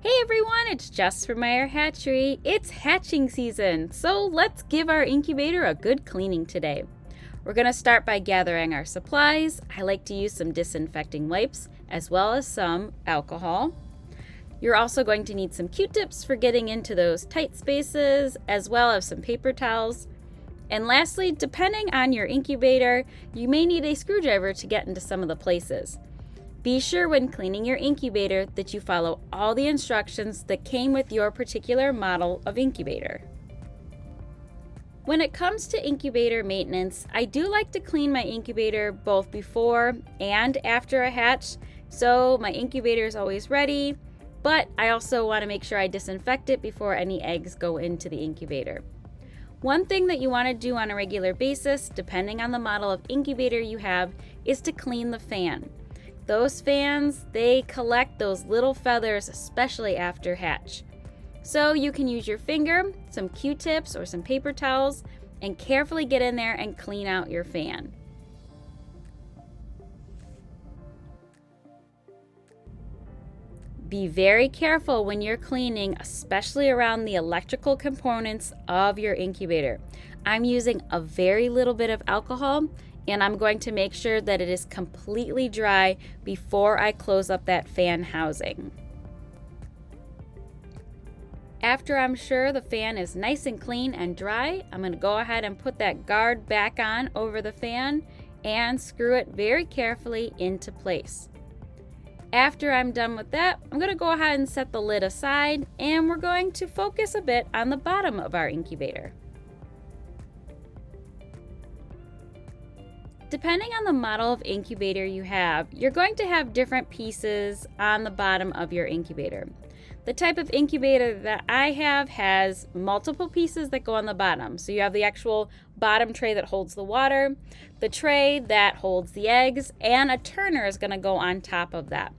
Hey everyone, it's Jess from Meyer Hatchery. It's hatching season, so let's give our incubator a good cleaning today. We're going to start by gathering our supplies. I like to use some disinfecting wipes as well as some alcohol. You're also going to need some Q-tips for getting into those tight spaces, as well as some paper towels. And lastly, depending on your incubator, you may need a screwdriver to get into some of the places. Be sure when cleaning your incubator that you follow all the instructions that came with your particular model of incubator. When it comes to incubator maintenance, I do like to clean my incubator both before and after a hatch, so my incubator is always ready, but I also want to make sure I disinfect it before any eggs go into the incubator. One thing that you want to do on a regular basis, depending on the model of incubator you have, is to clean the fan. Those fans, they collect those little feathers, especially after hatch. So you can use your finger, some Q-tips, or some paper towels, and carefully get in there and clean out your fan. Be very careful when you're cleaning, especially around the electrical components of your incubator. I'm using a very little bit of alcohol, and I'm going to make sure that it is completely dry before I close up that fan housing. After I'm sure the fan is nice and clean and dry, I'm going to go ahead and put that guard back on over the fan and screw it very carefully into place. After I'm done with that, I'm going to go ahead and set the lid aside, and we're going to focus a bit on the bottom of our incubator. Depending on the model of incubator you have, you're going to have different pieces on the bottom of your incubator. The type of incubator that I have has multiple pieces that go on the bottom. So you have the actual bottom tray that holds the water, the tray that holds the eggs, and a turner is going to go on top of that.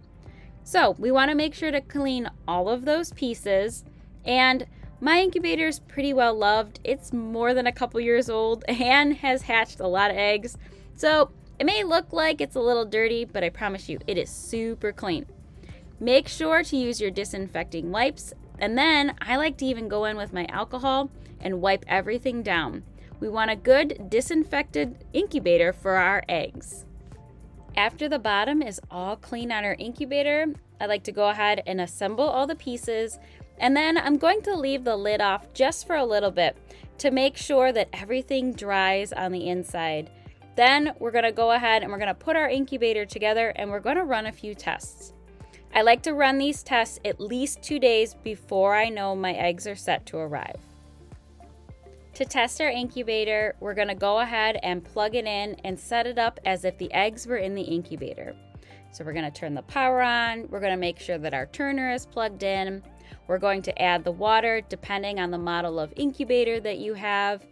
So we want to make sure to clean all of those pieces, and my incubator is pretty well loved. It's more than a couple years old and has hatched a lot of eggs. So it may look like it's a little dirty, but I promise you it is super clean. Make sure to use your disinfecting wipes, and then I like to even go in with my alcohol and wipe everything down. We want a good disinfected incubator for our eggs. After the bottom is all clean on our incubator, I like to go ahead and assemble all the pieces, and then I'm going to leave the lid off just for a little bit to make sure that everything dries on the inside. Then we're going to go ahead and we're going to put our incubator together, and we're going to run a few tests. I like to run these tests at least 2 days before I know my eggs are set to arrive. To test our incubator, we're going to go ahead and plug it in and set it up as if the eggs were in the incubator. So we're going to turn the power on. We're going to make sure that our turner is plugged in. We're going to add the water depending on the model of incubator that you have.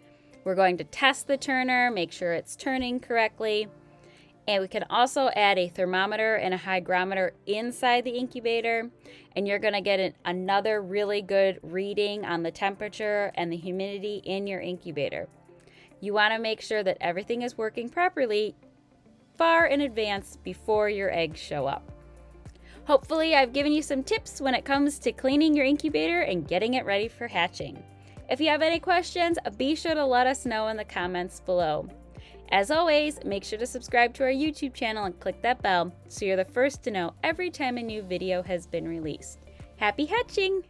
We're going to test the turner, make sure it's turning correctly. And we can also add a thermometer and a hygrometer inside the incubator. And you're going to get another really good reading on the temperature and the humidity in your incubator. You want to make sure that everything is working properly far in advance before your eggs show up. Hopefully, I've given you some tips when it comes to cleaning your incubator and getting it ready for hatching. If you have any questions, be sure to let us know in the comments below. As always, make sure to subscribe to our YouTube channel and click that bell so you're the first to know every time a new video has been released. Happy hatching!